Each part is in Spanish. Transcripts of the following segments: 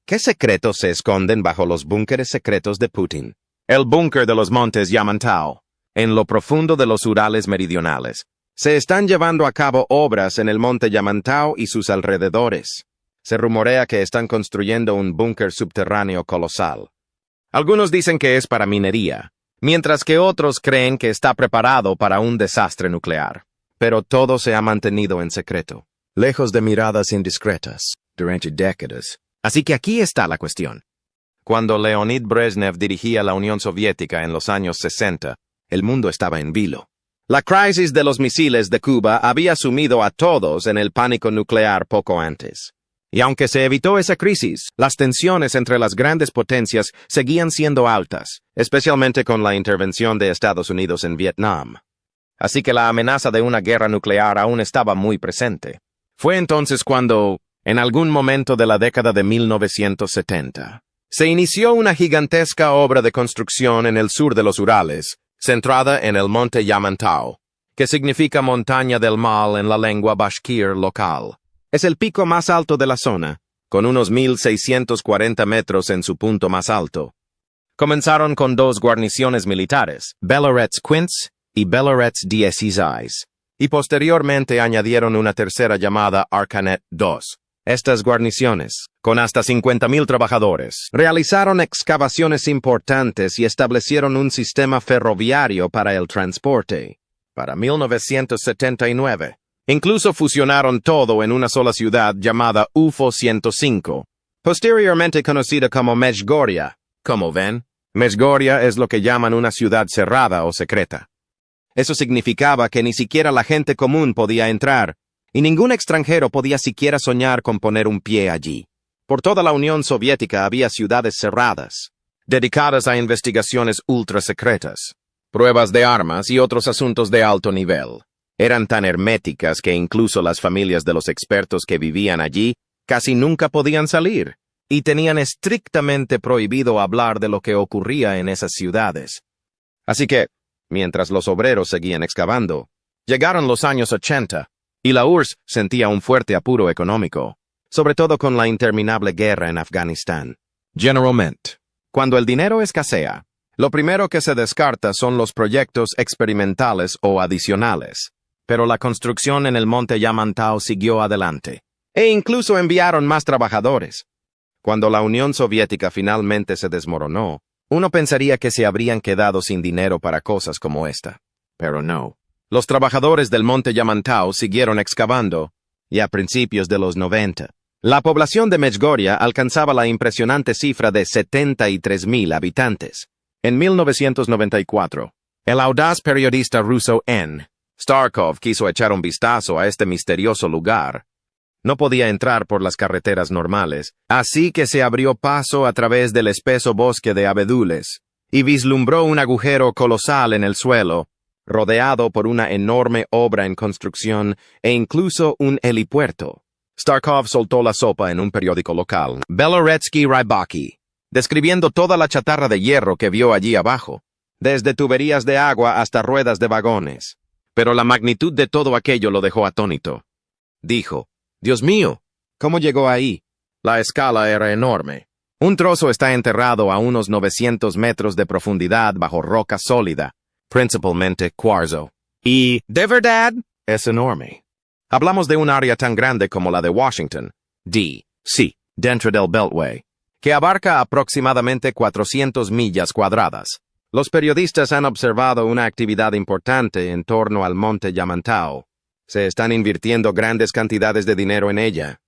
¿Qué secretos se esconden bajo los búnkeres secretos de Putin? El búnker de los montes Yamantau, en lo profundo de los Urales meridionales. Se están llevando a cabo obras en el monte Yamantau y sus alrededores. Se rumorea que están construyendo un búnker subterráneo colosal. Algunos dicen que es para minería, mientras que otros creen que está preparado para un desastre nuclear. Pero todo se ha mantenido en secreto, lejos de miradas indiscretas, durante décadas. Así que aquí está la cuestión. Cuando Leonid Brezhnev dirigía la Unión Soviética en los años 60, el mundo estaba en vilo. La crisis de los misiles de Cuba había sumido a todos en el pánico nuclear poco antes. Y aunque se evitó esa crisis, las tensiones entre las grandes potencias seguían siendo altas, especialmente con la intervención de Estados Unidos en Vietnam. Así que la amenaza de una guerra nuclear aún estaba muy presente. Fue entonces cuando, en algún momento de la década de 1970, se inició una gigantesca obra de construcción en el sur de los Urales, centrada en el monte Yamantau, que significa montaña del mal en la lengua bashkir local. Es el pico más alto de la zona, con unos 1,640 metros en su punto más alto. Comenzaron con dos guarniciones militares, Belorets Quince y Belorets 16, y posteriormente añadieron una tercera llamada Arcanet II. Estas guarniciones, con hasta 50,000 trabajadores, realizaron excavaciones importantes y establecieron un sistema ferroviario para el transporte. Para 1979, incluso fusionaron todo en una sola ciudad llamada UFO 105, posteriormente conocida como Medjugorje. Como ven, Medjugorje es lo que llaman una ciudad cerrada o secreta. Eso significaba que ni siquiera la gente común podía entrar, y ningún extranjero podía siquiera soñar con poner un pie allí. Por toda la Unión Soviética había ciudades cerradas, dedicadas a investigaciones ultrasecretas, pruebas de armas y otros asuntos de alto nivel. Eran tan herméticas que incluso las familias de los expertos que vivían allí casi nunca podían salir, y tenían estrictamente prohibido hablar de lo que ocurría en esas ciudades. Así que, mientras los obreros seguían excavando, llegaron los años 80, y la URSS sentía un fuerte apuro económico, sobre todo con la interminable guerra en Afganistán. Generalmente, cuando el dinero escasea, lo primero que se descarta son los proyectos experimentales o adicionales. Pero la construcción en el monte Yamantau siguió adelante, e incluso enviaron más trabajadores. Cuando la Unión Soviética finalmente se desmoronó, uno pensaría que se habrían quedado sin dinero para cosas como esta. Pero no. Los trabajadores del monte Yamantau siguieron excavando, y a principios de los 90, la población de Medjugorje alcanzaba la impresionante cifra de 73,000 habitantes. En 1994, el audaz periodista ruso N. Starkov quiso echar un vistazo a este misterioso lugar. No podía entrar por las carreteras normales, así que se abrió paso a través del espeso bosque de abedules, y vislumbró un agujero colosal en el suelo, rodeado por una enorme obra en construcción e incluso un helipuerto. Starkov soltó la sopa en un periódico local, Beloretsky Rybaki, describiendo toda la chatarra de hierro que vio allí abajo, desde tuberías de agua hasta ruedas de vagones. Pero la magnitud de todo aquello lo dejó atónito. Dijo, «Dios mío, ¿cómo llegó ahí?» La escala era enorme. Un trozo está enterrado a unos 900 metros de profundidad bajo roca sólida, principalmente cuarzo. Y, ¿de verdad? Es enorme. Hablamos de un área tan grande como la de Washington, D.C., dentro del Beltway, que abarca aproximadamente 400 millas cuadradas. Los periodistas han observado una actividad importante en torno al monte Yamantau. Se están invirtiendo grandes cantidades de dinero en ella.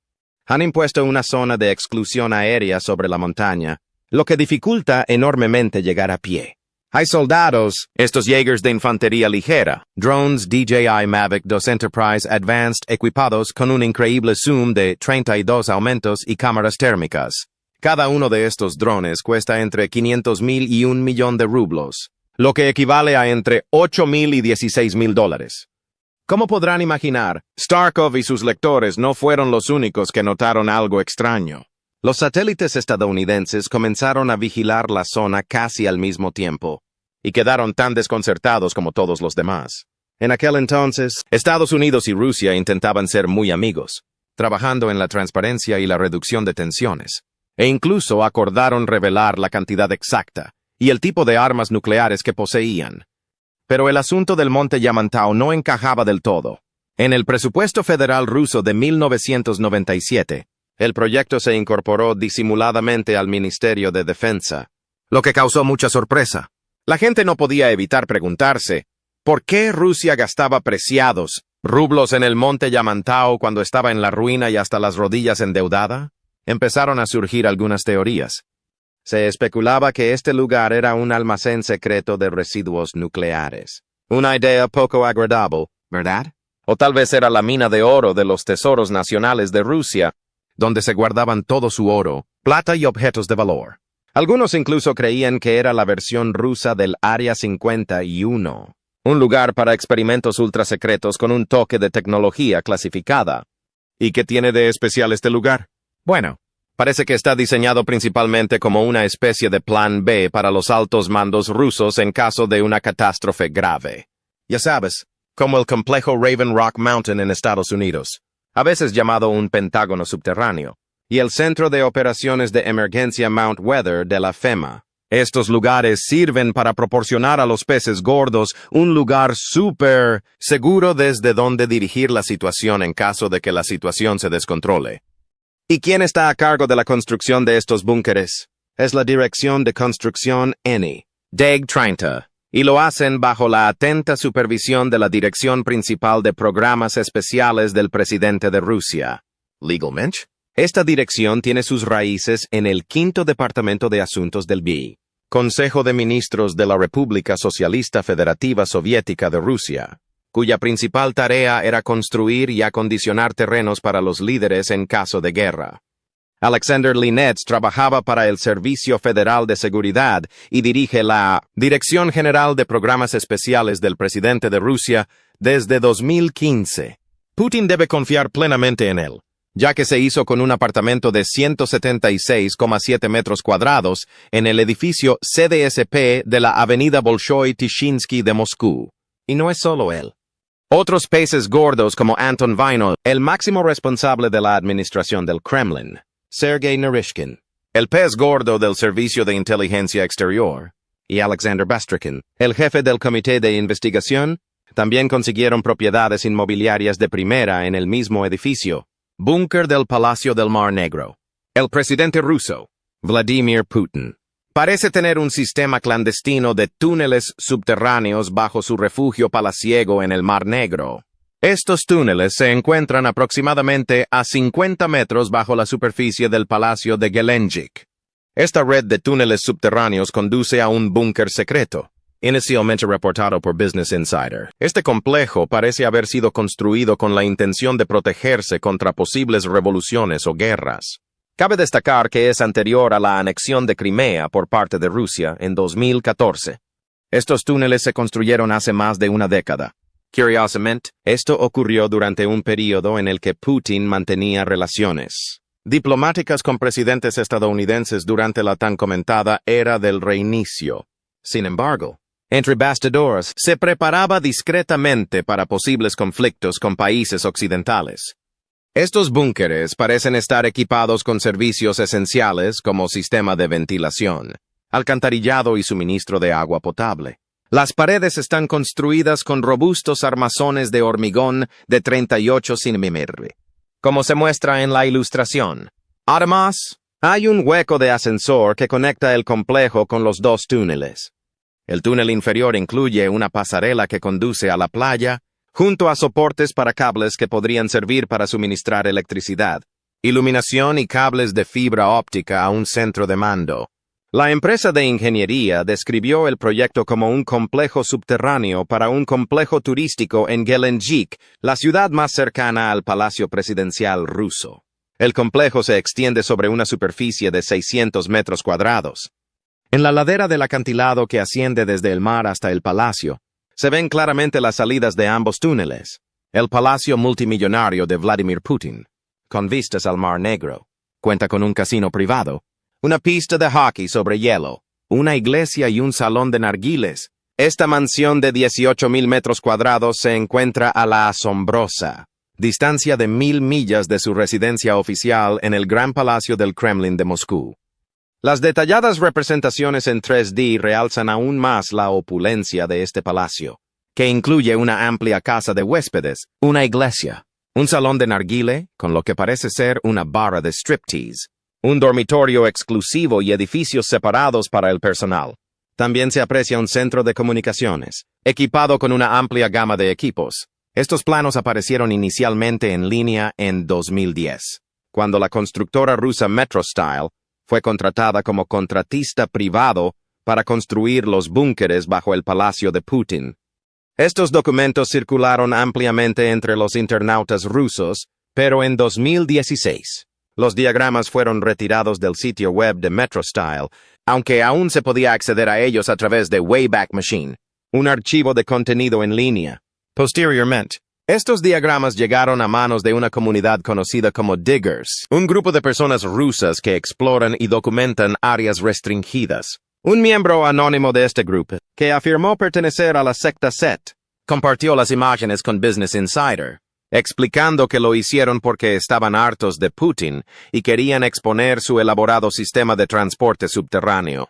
Han impuesto una zona de exclusión aérea sobre la montaña, lo que dificulta enormemente llegar a pie. Hay soldados, estos Jaegers de infantería ligera, drones DJI Mavic 2 Enterprise Advanced equipados con un increíble zoom de 32 aumentos y cámaras térmicas. Cada uno de estos drones cuesta entre 500,000 y 1,000,000 de rublos, lo que equivale a entre 8,000 y 16,000 dólares. Como podrán imaginar, Starkov y sus lectores no fueron los únicos que notaron algo extraño. Los satélites estadounidenses comenzaron a vigilar la zona casi al mismo tiempo, y quedaron tan desconcertados como todos los demás. En aquel entonces, Estados Unidos y Rusia intentaban ser muy amigos, trabajando en la transparencia y la reducción de tensiones. e incluso acordaron revelar la cantidad exacta y el tipo de armas nucleares que poseían. Pero el asunto del monte Yamantau no encajaba del todo. En el presupuesto federal ruso de 1997, el proyecto se incorporó disimuladamente al Ministerio de Defensa, lo que causó mucha sorpresa. La gente no podía evitar preguntarse, ¿por qué Rusia gastaba preciados rublos en el monte Yamantau cuando estaba en la ruina y hasta las rodillas endeudada? Empezaron a surgir algunas teorías. Se especulaba que este lugar era un almacén secreto de residuos nucleares. Una idea poco agradable, ¿verdad? O tal vez era la mina de oro de los tesoros nacionales de Rusia, donde se guardaban todo su oro, plata y objetos de valor. Algunos incluso creían que era la versión rusa del Área 51, un lugar para experimentos ultrasecretos con un toque de tecnología clasificada. ¿Y qué tiene de especial este lugar? Bueno, parece que está diseñado principalmente como una especie de plan B para los altos mandos rusos en caso de una catástrofe grave. Ya sabes, como el complejo Raven Rock Mountain en Estados Unidos, a veces llamado un pentágono subterráneo, y el Centro de Operaciones de Emergencia Mount Weather de la FEMA. Estos lugares sirven para proporcionar a los peces gordos un lugar súper seguro desde donde dirigir la situación en caso de que la situación se descontrole. ¿Y quién está a cargo de la construcción de estos búnkeres? Es la Dirección de Construcción ENI, DEG 30, y lo hacen bajo la atenta supervisión de la Dirección Principal de Programas Especiales del presidente de Rusia. Legalmente, esta dirección tiene sus raíces en el 5º Departamento de Asuntos del BI, Consejo de Ministros de la República Socialista Federativa Soviética de Rusia, cuya principal tarea era construir y acondicionar terrenos para los líderes en caso de guerra. Alexander Linets trabajaba para el Servicio Federal de Seguridad y dirige la Dirección General de Programas Especiales del presidente de Rusia desde 2015. Putin debe confiar plenamente en él, ya que se hizo con un apartamento de 176,7 metros cuadrados en el edificio CDSP de la avenida Bolshoi Tishinsky de Moscú. Y no es solo él. Otros peces gordos como Anton Vaino, el máximo responsable de la administración del Kremlin, Sergei Naryshkin, el pez gordo del Servicio de Inteligencia Exterior, y Alexander Bastrikin, el jefe del Comité de Investigación, también consiguieron propiedades inmobiliarias de primera en el mismo edificio, búnker del Palacio del Mar Negro. El presidente ruso, Vladimir Putin, parece tener un sistema clandestino de túneles subterráneos bajo su refugio palaciego en el Mar Negro. Estos túneles se encuentran aproximadamente a 50 metros bajo la superficie del Palacio de Gelendzhik. Esta red de túneles subterráneos conduce a un búnker secreto, inicialmente reportado por Business Insider. Este complejo parece haber sido construido con la intención de protegerse contra posibles revoluciones o guerras. Cabe destacar que es anterior a la anexión de Crimea por parte de Rusia en 2014. Estos túneles se construyeron hace más de una década. Curiosamente, esto ocurrió durante un período en el que Putin mantenía relaciones diplomáticas con presidentes estadounidenses durante la tan comentada era del reinicio. Sin embargo, entre bastidores, se preparaba discretamente para posibles conflictos con países occidentales. Estos búnkeres parecen estar equipados con servicios esenciales como sistema de ventilación, alcantarillado y suministro de agua potable. Las paredes están construidas con robustos armazones de hormigón de 38 cm, como se muestra en la ilustración. Además, hay un hueco de ascensor que conecta el complejo con los dos túneles. El túnel inferior incluye una pasarela que conduce a la playa, junto a soportes para cables que podrían servir para suministrar electricidad, iluminación y cables de fibra óptica a un centro de mando. La empresa de ingeniería describió el proyecto como un complejo subterráneo para un complejo turístico en Gelendzhik, la ciudad más cercana al Palacio Presidencial ruso. El complejo se extiende sobre una superficie de 600 metros cuadrados. En la ladera del acantilado que asciende desde el mar hasta el palacio, se ven claramente las salidas de ambos túneles. El palacio multimillonario de Vladimir Putin, con vistas al Mar Negro, cuenta con un casino privado, una pista de hockey sobre hielo, una iglesia y un salón de narguiles. Esta mansión de 18,000 metros cuadrados se encuentra a la asombrosa distancia de 1000 millas de su residencia oficial en el Gran Palacio del Kremlin de Moscú. Las detalladas representaciones en 3D realzan aún más la opulencia de este palacio, que incluye una amplia casa de huéspedes, una iglesia, un salón de narguile, con lo que parece ser una barra de striptease, un dormitorio exclusivo y edificios separados para el personal. También se aprecia un centro de comunicaciones, equipado con una amplia gama de equipos. Estos planos aparecieron inicialmente en línea en 2010, cuando la constructora rusa MetroStyle fue contratada como contratista privado para construir los búnkeres bajo el palacio de Putin. Estos documentos circularon ampliamente entre los internautas rusos, pero en 2016, los diagramas fueron retirados del sitio web de MetroStyle, aunque aún se podía acceder a ellos a través de Wayback Machine, un archivo de contenido en línea. Posteriormente, estos diagramas llegaron a manos de una comunidad conocida como Diggers, un grupo de personas rusas que exploran y documentan áreas restringidas. Un miembro anónimo de este grupo, que afirmó pertenecer a la secta Set, compartió las imágenes con Business Insider, explicando que lo hicieron porque estaban hartos de Putin y querían exponer su elaborado sistema de transporte subterráneo.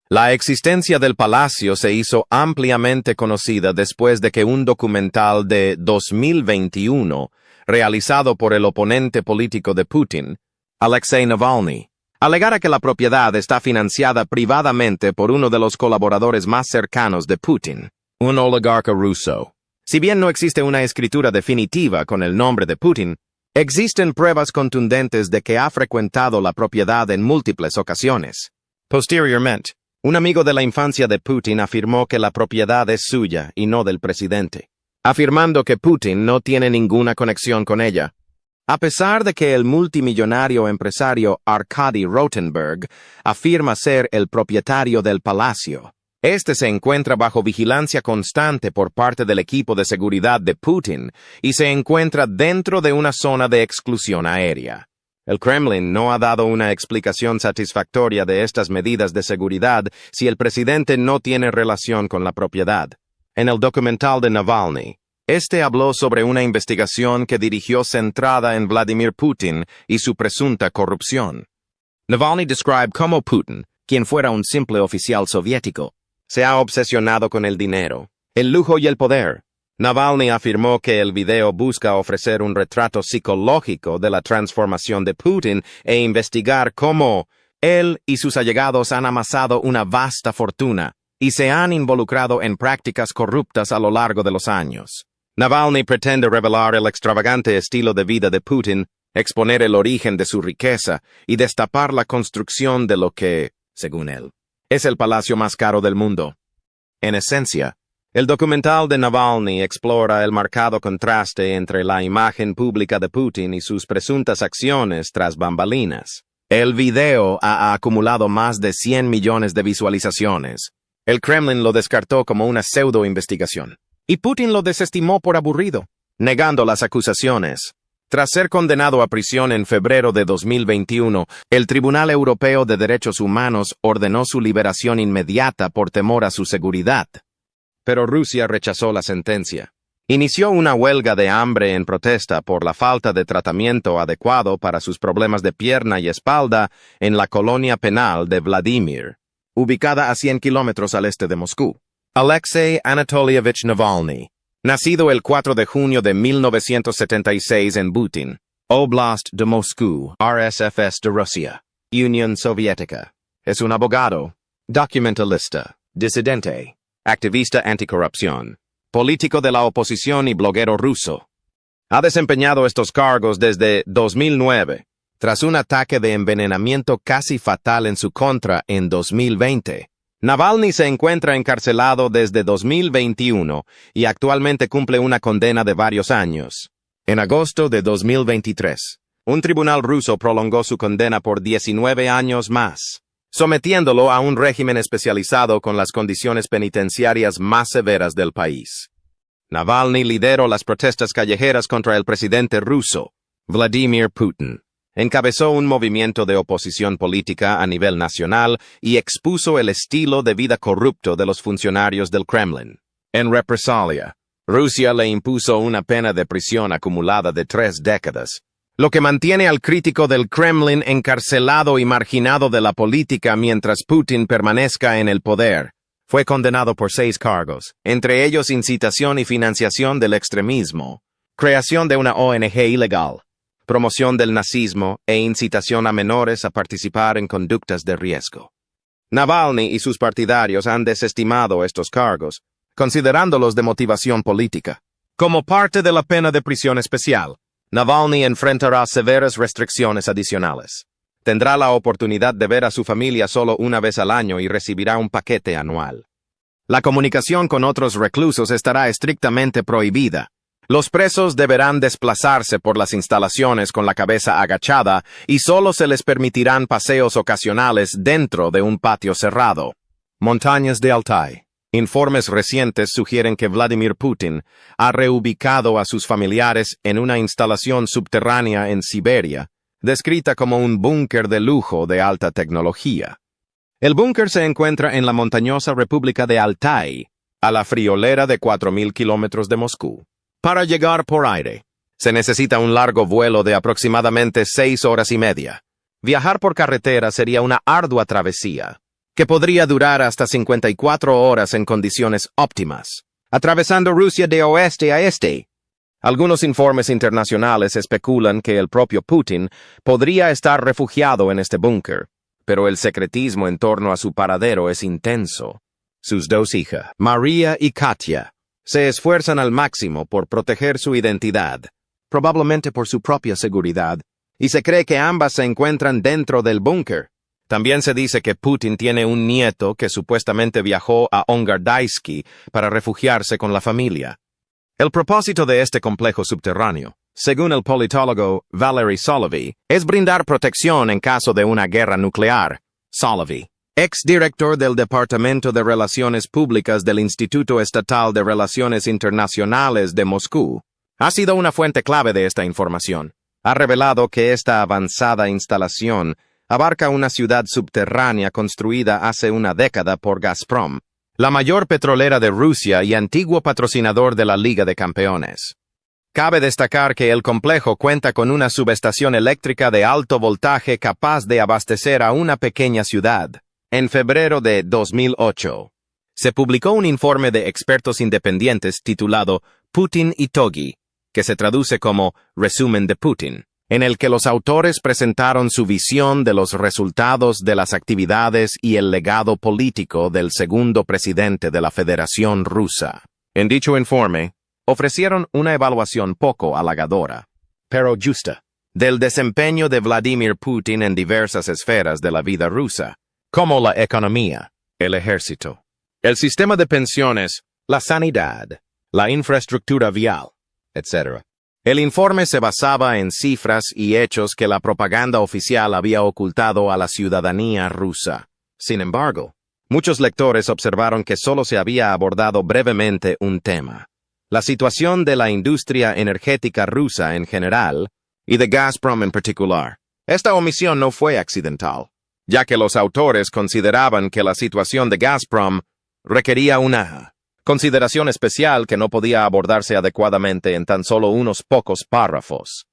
La existencia del palacio se hizo ampliamente conocida después de que un documental de 2021, realizado por el oponente político de Putin, Alexei Navalny, alegara que la propiedad está financiada privadamente por uno de los colaboradores más cercanos de Putin, un oligarca ruso. Si bien no existe una escritura definitiva con el nombre de Putin, existen pruebas contundentes de que ha frecuentado la propiedad en múltiples ocasiones. Posteriormente, un amigo de la infancia de Putin afirmó que la propiedad es suya y no del presidente, afirmando que Putin no tiene ninguna conexión con ella. A pesar de que el multimillonario empresario Arkady Rotenberg afirma ser el propietario del palacio, este se encuentra bajo vigilancia constante por parte del equipo de seguridad de Putin y se encuentra dentro de una zona de exclusión aérea. El Kremlin no ha dado una explicación satisfactoria de estas medidas de seguridad si el presidente no tiene relación con la propiedad. En el documental de Navalny, este habló sobre una investigación que dirigió centrada en Vladimir Putin y su presunta corrupción. Navalny describe cómo Putin, quien fuera un simple oficial soviético, se ha obsesionado con el dinero, el lujo y el poder. Navalny afirmó que el video busca ofrecer un retrato psicológico de la transformación de Putin e investigar cómo él y sus allegados han amasado una vasta fortuna y se han involucrado en prácticas corruptas a lo largo de los años. Navalny pretende revelar el extravagante estilo de vida de Putin, exponer el origen de su riqueza y destapar la construcción de lo que, según él, es el palacio más caro del mundo. En esencia, el documental de Navalny explora el marcado contraste entre la imagen pública de Putin y sus presuntas acciones tras bambalinas. El video ha acumulado más de 100 millones de visualizaciones. El Kremlin lo descartó como una pseudo-investigación, y Putin lo desestimó por aburrido, negando las acusaciones. Tras ser condenado a prisión en febrero de 2021, el Tribunal Europeo de Derechos Humanos ordenó su liberación inmediata por temor a su seguridad. Pero Rusia rechazó la sentencia. Inició una huelga de hambre en protesta por la falta de tratamiento adecuado para sus problemas de pierna y espalda en la colonia penal de Vladimir, ubicada a 100 kilómetros al este de Moscú. Alexei Anatolievich Navalny, nacido el 4 de junio de 1976 en Butin, Oblast de Moscú, RSFS de Rusia, Unión Soviética, es un abogado, documentalista, disidente, activista anticorrupción, político de la oposición y bloguero ruso. Ha desempeñado estos cargos desde 2009, tras un ataque de envenenamiento casi fatal en su contra en 2020. Navalny se encuentra encarcelado desde 2021 y actualmente cumple una condena de varios años. En agosto de 2023, un tribunal ruso prolongó su condena por 19 años más, sometiéndolo a un régimen especializado con las condiciones penitenciarias más severas del país. Navalny lideró las protestas callejeras contra el presidente ruso, Vladimir Putin. Encabezó un movimiento de oposición política a nivel nacional y expuso el estilo de vida corrupto de los funcionarios del Kremlin. En represalia, Rusia le impuso una pena de prisión acumulada de 3 décadas, lo que mantiene al crítico del Kremlin encarcelado y marginado de la política mientras Putin permanezca en el poder. Fue condenado por 6 cargos, entre ellos incitación y financiación del extremismo, creación de una ONG ilegal, promoción del nazismo e incitación a menores a participar en conductas de riesgo. Navalny y sus partidarios han desestimado estos cargos, considerándolos de motivación política. Como parte de la pena de prisión especial, Navalny enfrentará severas restricciones adicionales. Tendrá la oportunidad de ver a su familia solo una vez al año y recibirá un paquete anual. La comunicación con otros reclusos estará estrictamente prohibida. Los presos deberán desplazarse por las instalaciones con la cabeza agachada y solo se les permitirán paseos ocasionales dentro de un patio cerrado. Montañas de Altai. Informes recientes sugieren que Vladimir Putin ha reubicado a sus familiares en una instalación subterránea en Siberia, descrita como un búnker de lujo de alta tecnología. El búnker se encuentra en la montañosa República de Altai, a la friolera de 4.000 kilómetros de Moscú. Para llegar por aire, se necesita un largo vuelo de aproximadamente 6 horas y media. Viajar por carretera sería una ardua travesía, que podría durar hasta 54 horas en condiciones óptimas, atravesando Rusia de oeste a este. Algunos informes internacionales especulan que el propio Putin podría estar refugiado en este búnker, pero el secretismo en torno a su paradero es intenso. Sus 2 hijas, María y Katia, se esfuerzan al máximo por proteger su identidad, probablemente por su propia seguridad, y se cree que ambas se encuentran dentro del búnker. También se dice que Putin tiene un nieto que supuestamente viajó a Ongardaysky para refugiarse con la familia. El propósito de este complejo subterráneo, según el politólogo Valery Solovey, es brindar protección en caso de una guerra nuclear. Solovey, exdirector del Departamento de Relaciones Públicas del Instituto Estatal de Relaciones Internacionales de Moscú, ha sido una fuente clave de esta información. Ha revelado que esta avanzada instalación abarca una ciudad subterránea construida hace una década por Gazprom, la mayor petrolera de Rusia y antiguo patrocinador de la Liga de Campeones. Cabe destacar que el complejo cuenta con una subestación eléctrica de alto voltaje capaz de abastecer a una pequeña ciudad. En febrero de 2008, se publicó un informe de expertos independientes titulado Putin y Togi, que se traduce como Resumen de Putin, en el que los autores presentaron su visión de los resultados de las actividades y el legado político del segundo presidente de la Federación Rusa. En dicho informe, ofrecieron una evaluación poco halagadora, pero justa, del desempeño de Vladimir Putin en diversas esferas de la vida rusa, como la economía, el ejército, el sistema de pensiones, la sanidad, la infraestructura vial, etc. El informe se basaba en cifras y hechos que la propaganda oficial había ocultado a la ciudadanía rusa. Sin embargo, muchos lectores observaron que solo se había abordado brevemente un tema: la situación de la industria energética rusa en general y de Gazprom en particular. Esta omisión no fue accidental, ya que los autores consideraban que la situación de Gazprom requería una consideración especial que no podía abordarse adecuadamente en tan solo unos pocos párrafos.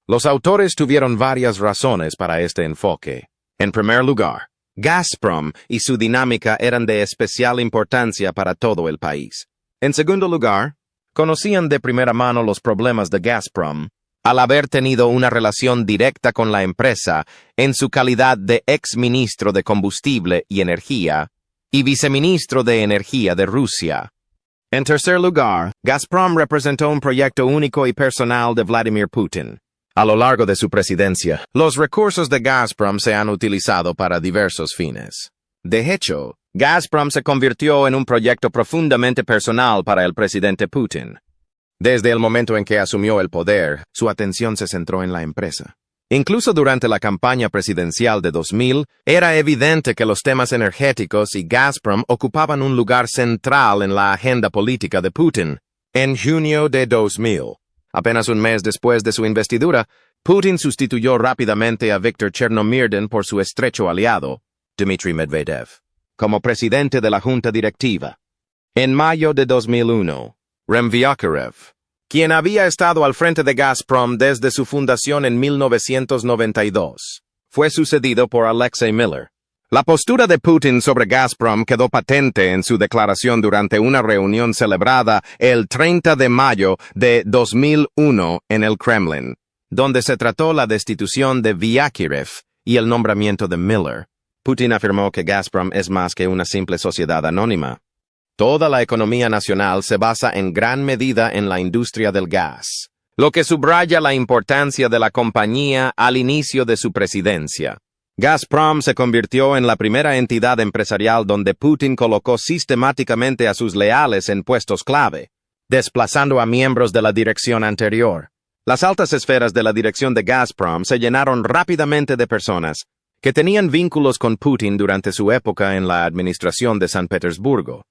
Los autores tuvieron varias razones para este enfoque. En primer lugar, Gazprom y su dinámica eran de especial importancia para todo el país. En segundo lugar, conocían de primera mano los problemas de Gazprom, al haber tenido una relación directa con la empresa en su calidad de exministro de Combustible y Energía y viceministro de Energía de Rusia. En tercer lugar, Gazprom representó un proyecto único y personal de Vladimir Putin. A lo largo de su presidencia, los recursos de Gazprom se han utilizado para diversos fines. De hecho, Gazprom se convirtió en un proyecto profundamente personal para el presidente Putin. Desde el momento en que asumió el poder, su atención se centró en la empresa. Incluso durante la campaña presidencial de 2000, era evidente que los temas energéticos y Gazprom ocupaban un lugar central en la agenda política de Putin. En junio de 2000, apenas un mes después de su investidura, Putin sustituyó rápidamente a Viktor Chernomyrdin por su estrecho aliado, Dmitry Medvedev, como presidente de la junta directiva. En mayo de 2001, Remviakirev, quien había estado al frente de Gazprom desde su fundación en 1992. Fue sucedido por Alexei Miller. La postura de Putin sobre Gazprom quedó patente en su declaración durante una reunión celebrada el 30 de mayo de 2001 en el Kremlin, donde se trató la destitución de Vyakirev y el nombramiento de Miller. Putin afirmó que Gazprom es más que una simple sociedad anónima. Toda la economía nacional se basa en gran medida en la industria del gas, lo que subraya la importancia de la compañía al inicio de su presidencia. Gazprom se convirtió en la primera entidad empresarial donde Putin colocó sistemáticamente a sus leales en puestos clave, desplazando a miembros de la dirección anterior. Las altas esferas de la dirección de Gazprom se llenaron rápidamente de personas que tenían vínculos con Putin durante su época en la administración de San Petersburgo.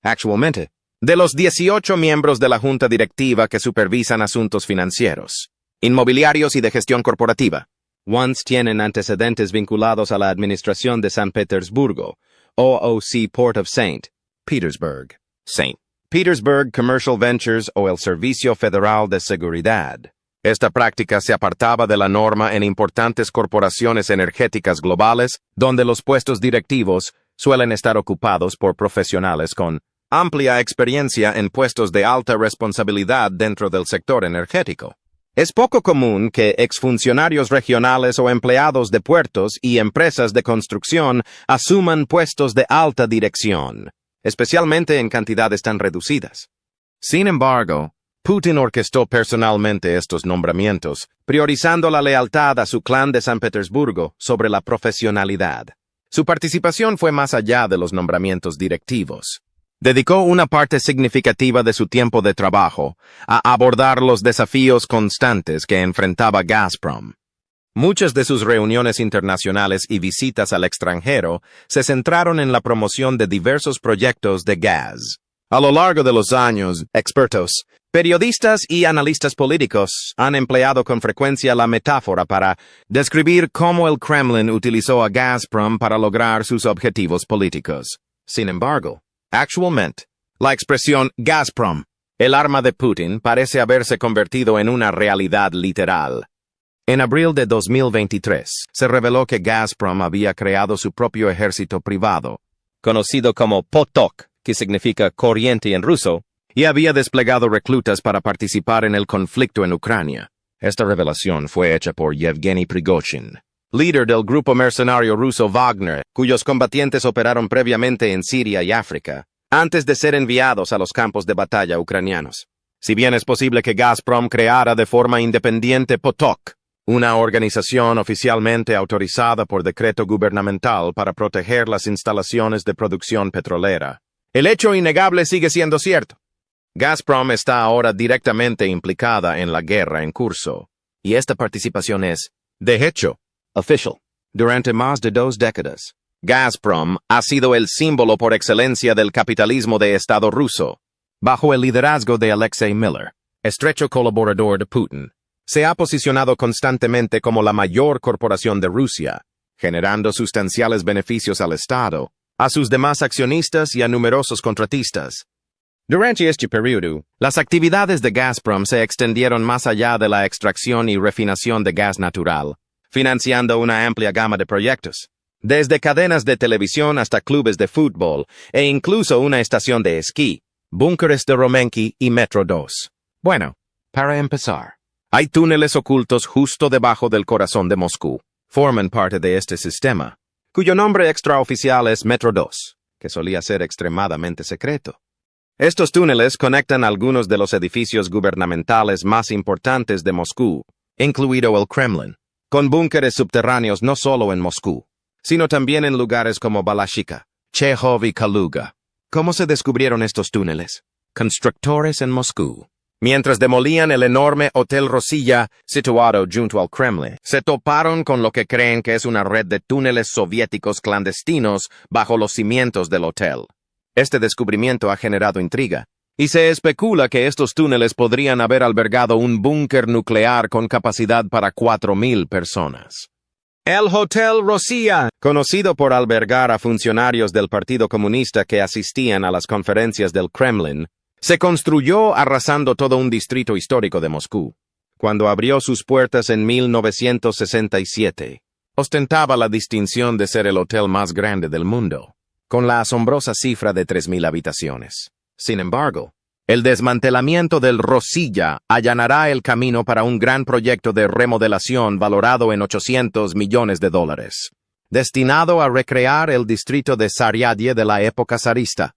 Actualmente, de los 18 miembros de la junta directiva que supervisan asuntos financieros, inmobiliarios y de gestión corporativa, once tienen antecedentes vinculados a la administración de San Petersburgo, OOC Port of St. Petersburg, St. Petersburg Commercial Ventures o el Servicio Federal de Seguridad. Esta práctica se apartaba de la norma en importantes corporaciones energéticas globales, donde los puestos directivos suelen estar ocupados por profesionales con amplia experiencia en puestos de alta responsabilidad dentro del sector energético. Es poco común que exfuncionarios regionales o empleados de puertos y empresas de construcción asuman puestos de alta dirección, especialmente en cantidades tan reducidas. Sin embargo, Putin orquestó personalmente estos nombramientos, priorizando la lealtad a su clan de San Petersburgo sobre la profesionalidad. Su participación fue más allá de los nombramientos directivos. Dedicó una parte significativa de su tiempo de trabajo a abordar los desafíos constantes que enfrentaba Gazprom. Muchas de sus reuniones internacionales y visitas al extranjero se centraron en la promoción de diversos proyectos de gas. A lo largo de los años, expertos, periodistas y analistas políticos han empleado con frecuencia la metáfora para describir cómo el Kremlin utilizó a Gazprom para lograr sus objetivos políticos. Sin embargo, actualmente, la expresión Gazprom, el arma de Putin, parece haberse convertido en una realidad literal. En abril de 2023, se reveló que Gazprom había creado su propio ejército privado, conocido como Potok, que significa corriente en ruso, y había desplegado reclutas para participar en el conflicto en Ucrania. Esta revelación fue hecha por Yevgeny Prigozhin, líder del grupo mercenario ruso Wagner, cuyos combatientes operaron previamente en Siria y África, antes de ser enviados a los campos de batalla ucranianos. Si bien es posible que Gazprom creara de forma independiente Potok, una organización oficialmente autorizada por decreto gubernamental para proteger las instalaciones de producción petrolera, el hecho innegable sigue siendo cierto. Gazprom está ahora directamente implicada en la guerra en curso, y esta participación es, de hecho, official. Durante más de 2 décadas, Gazprom ha sido el símbolo por excelencia del capitalismo de Estado ruso. Bajo el liderazgo de Alexei Miller, estrecho colaborador de Putin, se ha posicionado constantemente como la mayor corporación de Rusia, generando sustanciales beneficios al Estado, a sus demás accionistas y a numerosos contratistas. Durante este periodo, las actividades de Gazprom se extendieron más allá de la extracción y refinación de gas natural, financiando una amplia gama de proyectos, desde cadenas de televisión hasta clubes de fútbol e incluso una estación de esquí, búnkeres de Romenki y Metro 2. Bueno, para empezar, hay túneles ocultos justo debajo del corazón de Moscú. Forman parte de este sistema, cuyo nombre extraoficial es Metro 2, que solía ser extremadamente secreto. Estos túneles conectan algunos de los edificios gubernamentales más importantes de Moscú, incluido el Kremlin, con búnkeres subterráneos no solo en Moscú, sino también en lugares como Balashika, Chejov y Kaluga. ¿Cómo se descubrieron estos túneles? Constructores en Moscú, mientras demolían el enorme Hotel Rosilla situado junto al Kremlin, se toparon con lo que creen que es una red de túneles soviéticos clandestinos bajo los cimientos del hotel. Este descubrimiento ha generado intriga, y se especula que estos túneles podrían haber albergado un búnker nuclear con capacidad para 4,000 personas. El Hotel Rosilla, conocido por albergar a funcionarios del Partido Comunista que asistían a las conferencias del Kremlin, Se construyó arrasando todo un distrito histórico de Moscú. Cuando abrió sus puertas en 1967, ostentaba la distinción de ser el hotel más grande del mundo, con la asombrosa cifra de 3,000 habitaciones. Sin embargo, el desmantelamiento del Rosilla allanará el camino para un gran proyecto de remodelación valorado en $800 millones, destinado a recrear el distrito de Zaryadye de la época zarista.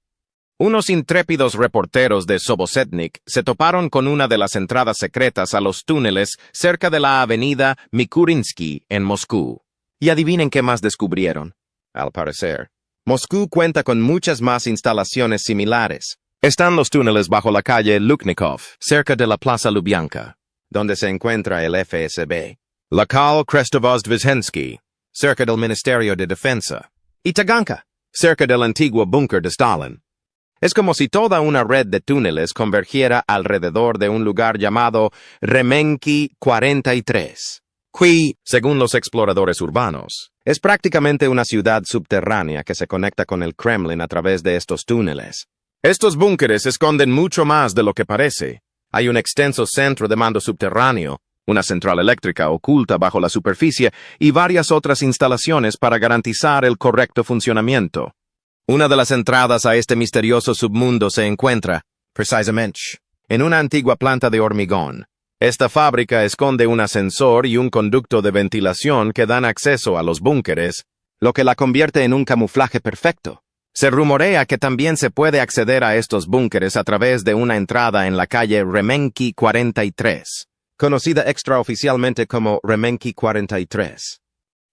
Unos intrépidos reporteros de Sobosetnik se toparon con una de las entradas secretas a los túneles cerca de la avenida Mikurinsky en Moscú. Y adivinen qué más descubrieron. Al parecer, Moscú cuenta con muchas más instalaciones similares. Están los túneles bajo la calle Luknikov, cerca de la Plaza Lubyanka, donde se encuentra el FSB. La calle Krestovozhdzhensky, cerca del Ministerio de Defensa. Y Taganka, cerca del antiguo búnker de Stalin. Es como si toda una red de túneles convergiera alrededor de un lugar llamado Remenki 43. Qui, según los exploradores urbanos, es prácticamente una ciudad subterránea que se conecta con el Kremlin a través de estos túneles. Estos búnkeres esconden mucho más de lo que parece. Hay un extenso centro de mando subterráneo, una central eléctrica oculta bajo la superficie y varias otras instalaciones para garantizar el correcto funcionamiento. Una de las entradas a este misterioso submundo se encuentra, precisamente, en una antigua planta de hormigón. Esta fábrica esconde un ascensor y un conducto de ventilación que dan acceso a los búnkeres, lo que la convierte en un camuflaje perfecto. Se rumorea que también se puede acceder a estos búnkeres a través de una entrada en la calle Remenki 43, conocida extraoficialmente como Remenki 43.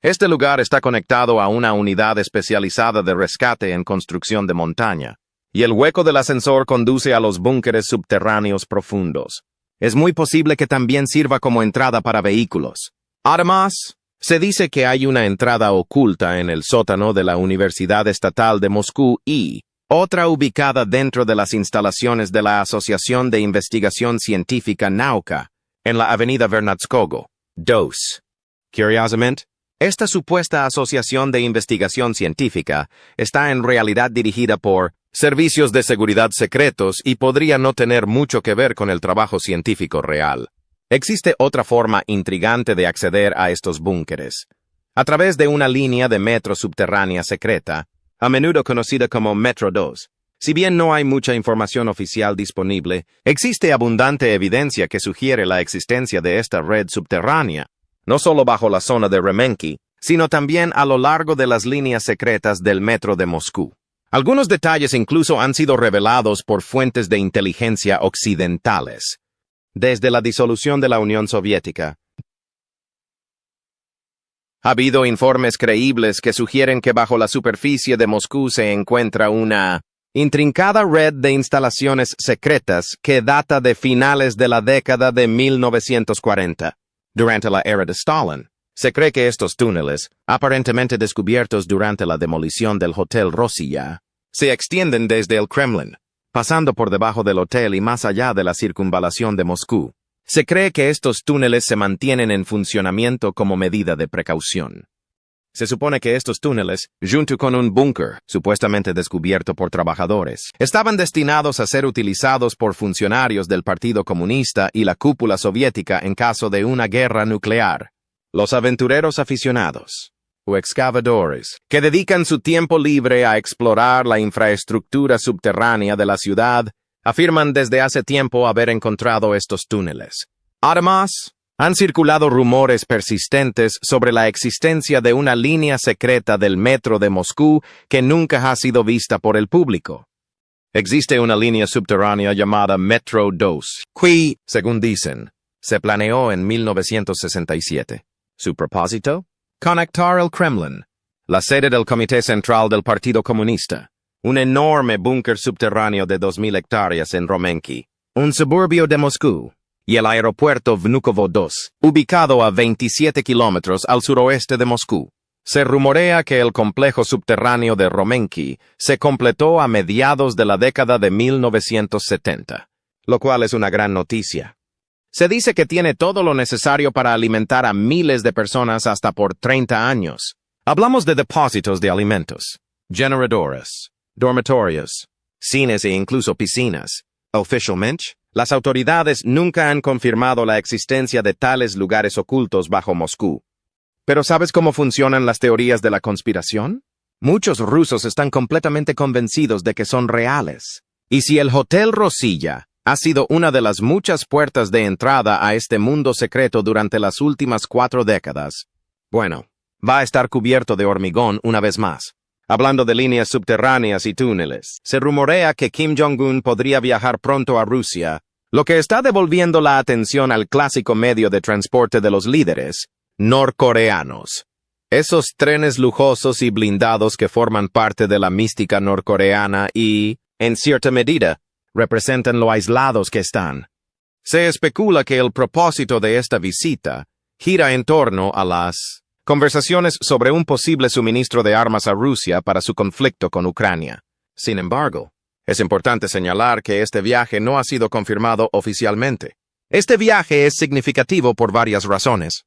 Este lugar está conectado a una unidad especializada de rescate en construcción de montaña, y el hueco del ascensor conduce a los búnkeres subterráneos profundos. Es muy posible que también sirva como entrada para vehículos. Además, se dice que hay una entrada oculta en el sótano de la Universidad Estatal de Moscú y otra ubicada dentro de las instalaciones de la Asociación de Investigación Científica Nauka, en la avenida Vernadskogo, 2. Curiosamente, esta supuesta Asociación de Investigación Científica está en realidad dirigida por servicios de seguridad secretos y podría no tener mucho que ver con el trabajo científico real. Existe otra forma intrigante de acceder a estos búnkeres, a través de una línea de metro subterránea secreta, a menudo conocida como Metro 2. Si bien no hay mucha información oficial disponible, existe abundante evidencia que sugiere la existencia de esta red subterránea, no solo bajo la zona de Remenki, sino también a lo largo de las líneas secretas del metro de Moscú. Algunos detalles incluso han sido revelados por fuentes de inteligencia occidentales. Desde la disolución de la Unión Soviética, ha habido informes creíbles que sugieren que bajo la superficie de Moscú se encuentra una intrincada red de instalaciones secretas que data de finales de la década de 1940. Durante la era de Stalin, se cree que estos túneles, aparentemente descubiertos durante la demolición del Hotel Rosilla, se extienden desde el Kremlin, pasando por debajo del hotel y más allá de la circunvalación de Moscú. Se cree que estos túneles se mantienen en funcionamiento como medida de precaución. Se supone que estos túneles, junto con un búnker, supuestamente descubierto por trabajadores, estaban destinados a ser utilizados por funcionarios del Partido Comunista y la cúpula soviética en caso de una guerra nuclear. Los aventureros aficionados, o excavadores, que dedican su tiempo libre a explorar la infraestructura subterránea de la ciudad, afirman desde hace tiempo haber encontrado estos túneles. Además, han circulado rumores persistentes sobre la existencia de una línea secreta del metro de Moscú que nunca ha sido vista por el público. Existe una línea subterránea llamada Metro 2, que, según dicen, se planeó en 1967. Su propósito: conectar el Kremlin, la sede del Comité Central del Partido Comunista, un enorme búnker subterráneo de 2,000 hectáreas en Romenki, un suburbio de Moscú, y el aeropuerto Vnukovo 2, ubicado a 27 kilómetros al suroeste de Moscú. Se rumorea que el complejo subterráneo de Romenki se completó a mediados de la década de 1970, lo cual es una gran noticia. Se dice que tiene todo lo necesario para alimentar a miles de personas hasta por 30 años. Hablamos de depósitos de alimentos, generadores, dormitorios, cines e incluso piscinas. Oficialmente, las autoridades nunca han confirmado la existencia de tales lugares ocultos bajo Moscú. ¿Pero sabes cómo funcionan las teorías de la conspiración? Muchos rusos están completamente convencidos de que son reales. Y si el Hotel Rosilla ha sido una de las muchas puertas de entrada a este mundo secreto durante las últimas 4 décadas, bueno, va a estar cubierto de hormigón una vez más. Hablando de líneas subterráneas y túneles, se rumorea que Kim Jong-un podría viajar pronto a Rusia, lo que está devolviendo la atención al clásico medio de transporte de los líderes norcoreanos. Esos trenes lujosos y blindados que forman parte de la mística norcoreana y, en cierta medida, representan lo aislados que están. Se especula que el propósito de esta visita gira en torno a las conversaciones sobre un posible suministro de armas a Rusia para su conflicto con Ucrania. Sin embargo, es importante señalar que este viaje no ha sido confirmado oficialmente. Este viaje es significativo por varias razones.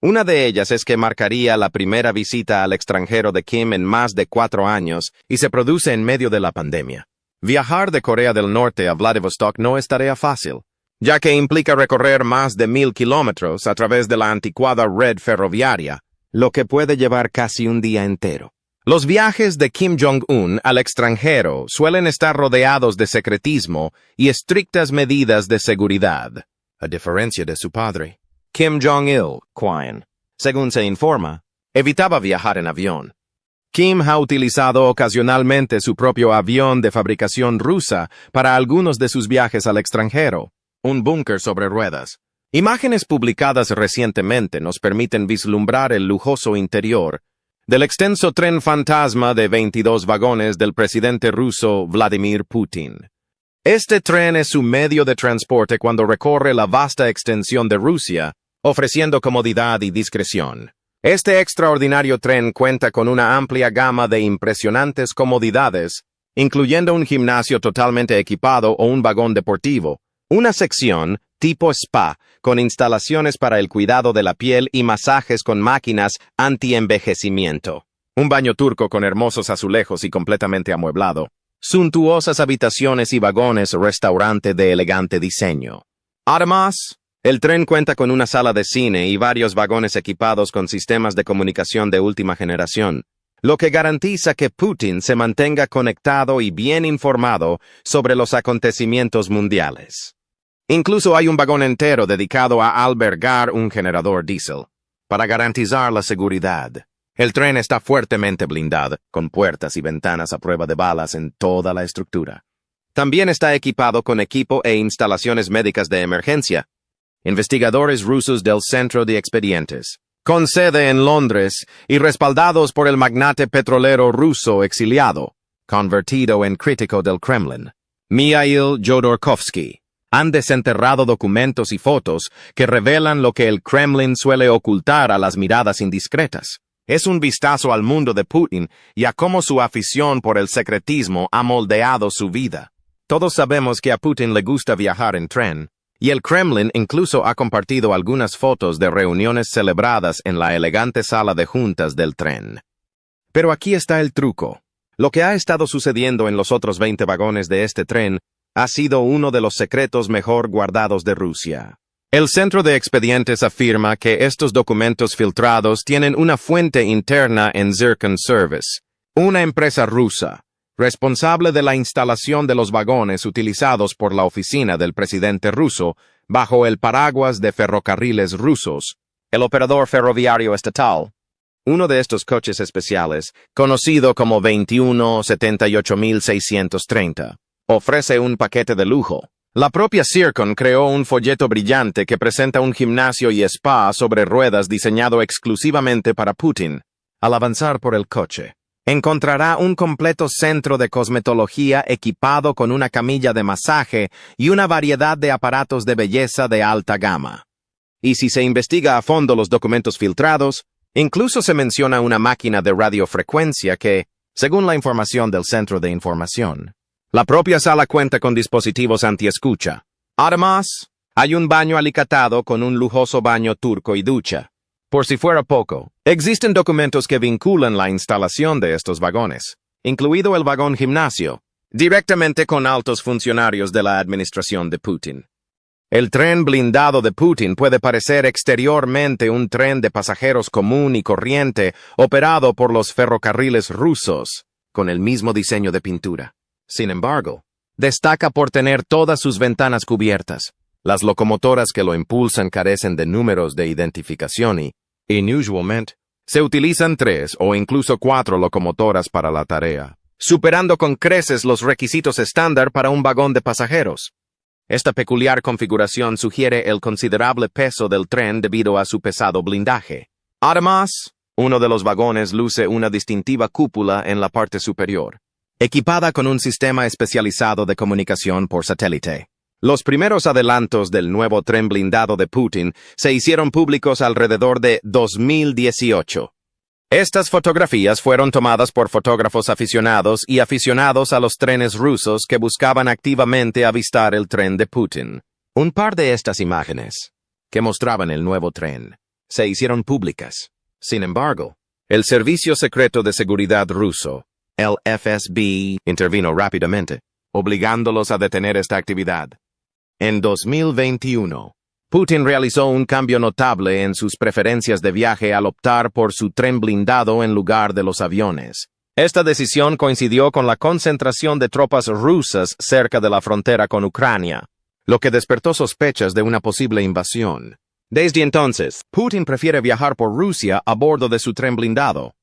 Una de ellas es que marcaría la primera visita al extranjero de Kim en más de 4 años y se produce en medio de la pandemia. Viajar de Corea del Norte a Vladivostok no es tarea fácil, ya que implica recorrer más de 1000 kilómetros a través de la anticuada red ferroviaria, lo que puede llevar casi un día entero. Los viajes de Kim Jong-un al extranjero suelen estar rodeados de secretismo y estrictas medidas de seguridad, a diferencia de su padre, Kim Jong-il, quien, según se informa, evitaba viajar en avión. Kim ha utilizado ocasionalmente su propio avión de fabricación rusa para algunos de sus viajes al extranjero, un búnker sobre ruedas. Imágenes publicadas recientemente nos permiten vislumbrar el lujoso interior del extenso tren fantasma de 22 vagones del presidente ruso Vladimir Putin. Este tren es su medio de transporte cuando recorre la vasta extensión de Rusia, ofreciendo comodidad y discreción. Este extraordinario tren cuenta con una amplia gama de impresionantes comodidades, incluyendo un gimnasio totalmente equipado o un vagón deportivo, una sección tipo spa, con instalaciones para el cuidado de la piel y masajes con máquinas anti-envejecimiento. Un baño turco con hermosos azulejos y completamente amueblado. Suntuosas habitaciones y vagones restaurante de elegante diseño. Además, el tren cuenta con una sala de cine y varios vagones equipados con sistemas de comunicación de última generación, lo que garantiza que Putin se mantenga conectado y bien informado sobre los acontecimientos mundiales. Incluso hay un vagón entero dedicado a albergar un generador diésel, para garantizar la seguridad. El tren está fuertemente blindado, con puertas y ventanas a prueba de balas en toda la estructura. También está equipado con equipo e instalaciones médicas de emergencia. Investigadores rusos del Centro de Expedientes, con sede en Londres y respaldados por el magnate petrolero ruso exiliado, convertido en crítico del Kremlin, Mikhail Jodorkovsky, han desenterrado documentos y fotos que revelan lo que el Kremlin suele ocultar a las miradas indiscretas. Es un vistazo al mundo de Putin y a cómo su afición por el secretismo ha moldeado su vida. Todos sabemos que a Putin le gusta viajar en tren, y el Kremlin incluso ha compartido algunas fotos de reuniones celebradas en la elegante sala de juntas del tren. Pero aquí está el truco. Lo que ha estado sucediendo en los otros 20 vagones de este tren ha sido uno de los secretos mejor guardados de Rusia. El Centro de Expedientes afirma que estos documentos filtrados tienen una fuente interna en Zircon Service, una empresa rusa, responsable de la instalación de los vagones utilizados por la oficina del presidente ruso bajo el paraguas de ferrocarriles rusos, el operador ferroviario estatal. Uno de estos coches especiales, conocido como 2178630, ofrece un paquete de lujo. La propia Zircon creó un folleto brillante que presenta un gimnasio y spa sobre ruedas diseñado exclusivamente para Putin. Al avanzar por el coche, encontrará un completo centro de cosmetología equipado con una camilla de masaje y una variedad de aparatos de belleza de alta gama. Y si se investiga a fondo los documentos filtrados, incluso se menciona una máquina de radiofrecuencia que, según la información del Centro de Información, la propia sala cuenta con dispositivos antiescucha. Además, hay un baño alicatado con un lujoso baño turco y ducha. Por si fuera poco, existen documentos que vinculan la instalación de estos vagones, incluido el vagón gimnasio, directamente con altos funcionarios de la administración de Putin. El tren blindado de Putin puede parecer exteriormente un tren de pasajeros común y corriente operado por los ferrocarriles rusos, con el mismo diseño de pintura. Sin embargo, destaca por tener todas sus ventanas cubiertas. Las locomotoras que lo impulsan carecen de números de identificación y, inusualmente, se utilizan 3 o incluso 4 locomotoras para la tarea, superando con creces los requisitos estándar para un vagón de pasajeros. Esta peculiar configuración sugiere el considerable peso del tren debido a su pesado blindaje. Además, uno de los vagones luce una distintiva cúpula en la parte superior, equipada con un sistema especializado de comunicación por satélite. Los primeros adelantos del nuevo tren blindado de Putin se hicieron públicos alrededor de 2018. Estas fotografías fueron tomadas por fotógrafos aficionados y aficionados a los trenes rusos que buscaban activamente avistar el tren de Putin. Un par de estas imágenes, que mostraban el nuevo tren, se hicieron públicas. Sin embargo, el Servicio Secreto de Seguridad ruso, el FSB, intervino rápidamente, obligándolos a detener esta actividad. En 2021, Putin realizó un cambio notable en sus preferencias de viaje al optar por su tren blindado en lugar de los aviones. Esta decisión coincidió con la concentración de tropas rusas cerca de la frontera con Ucrania, lo que despertó sospechas de una posible invasión. Desde entonces, Putin prefiere viajar por Rusia a bordo de su tren blindado.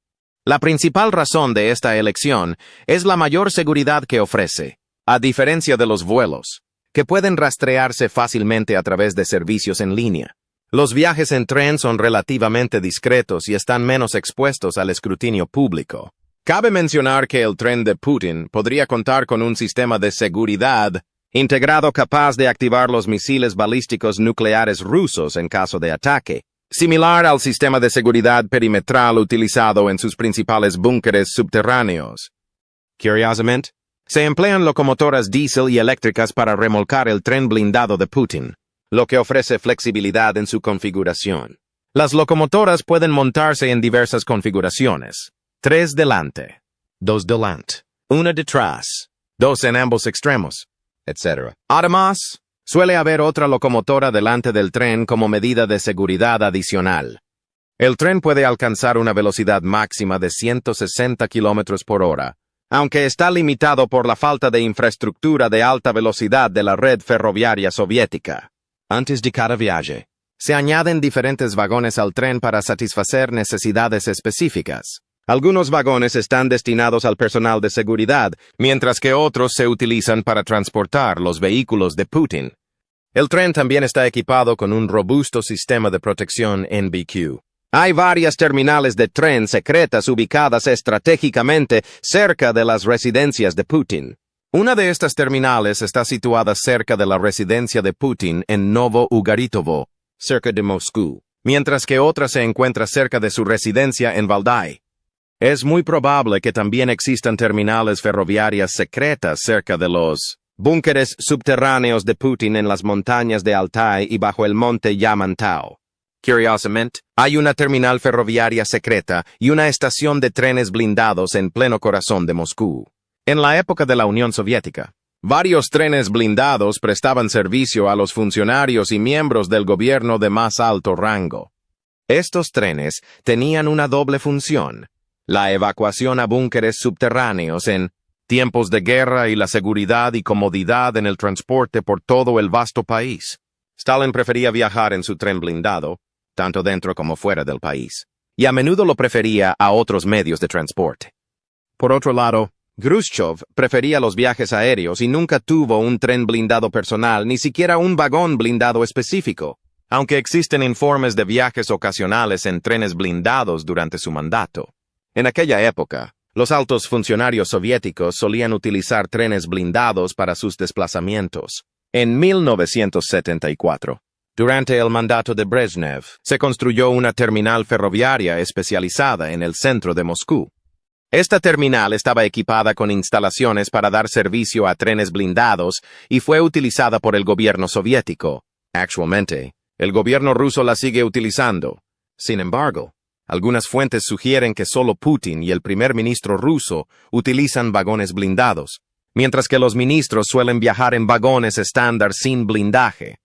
La principal razón de esta elección es la mayor seguridad que ofrece, a diferencia de los vuelos, que pueden rastrearse fácilmente a través de servicios en línea. Los viajes en tren son relativamente discretos y están menos expuestos al escrutinio público. Cabe mencionar que el tren de Putin podría contar con un sistema de seguridad integrado capaz de activar los misiles balísticos nucleares rusos en caso de ataque, similar al sistema de seguridad perimetral utilizado en sus principales búnkeres subterráneos. Curiosamente, se emplean locomotoras diésel y eléctricas para remolcar el tren blindado de Putin, lo que ofrece flexibilidad en su configuración. Las locomotoras pueden montarse en diversas configuraciones: 3 delante, 2 delante, 1 detrás, 2 en ambos extremos, etc. Además, suele haber otra locomotora delante del tren como medida de seguridad adicional. El tren puede alcanzar una velocidad máxima de 160 km por hora, aunque está limitado por la falta de infraestructura de alta velocidad de la red ferroviaria soviética. Antes de cada viaje, se añaden diferentes vagones al tren para satisfacer necesidades específicas. Algunos vagones están destinados al personal de seguridad, mientras que otros se utilizan para transportar los vehículos de Putin. El tren también está equipado con un robusto sistema de protección NBQ. Hay varias terminales de tren secretas ubicadas estratégicamente cerca de las residencias de Putin. Una de estas terminales está situada cerca de la residencia de Putin en Novo Ugaritovo, cerca de Moscú, mientras que otra se encuentra cerca de su residencia en Valdai. Es muy probable que también existan terminales ferroviarias secretas cerca de los búnkeres subterráneos de Putin en las montañas de Altai y bajo el monte Yamantau. Curiosamente, hay una terminal ferroviaria secreta y una estación de trenes blindados en pleno corazón de Moscú. En la época de la Unión Soviética, varios trenes blindados prestaban servicio a los funcionarios y miembros del gobierno de más alto rango. Estos trenes tenían una doble función: la evacuación a búnkeres subterráneos en tiempos de guerra y la seguridad y comodidad en el transporte por todo el vasto país. Stalin prefería viajar en su tren blindado, tanto dentro como fuera del país, y a menudo lo prefería a otros medios de transporte. Por otro lado, Khrushchev prefería los viajes aéreos y nunca tuvo un tren blindado personal, ni siquiera un vagón blindado específico, aunque existen informes de viajes ocasionales en trenes blindados durante su mandato. En aquella época, los altos funcionarios soviéticos solían utilizar trenes blindados para sus desplazamientos. En 1974, durante el mandato de Brezhnev, se construyó una terminal ferroviaria especializada en el centro de Moscú. Esta terminal estaba equipada con instalaciones para dar servicio a trenes blindados y fue utilizada por el gobierno soviético. Actualmente, el gobierno ruso la sigue utilizando. Sin embargo, algunas fuentes sugieren que solo Putin y el primer ministro ruso utilizan vagones blindados, mientras que los ministros suelen viajar en vagones estándar sin blindaje.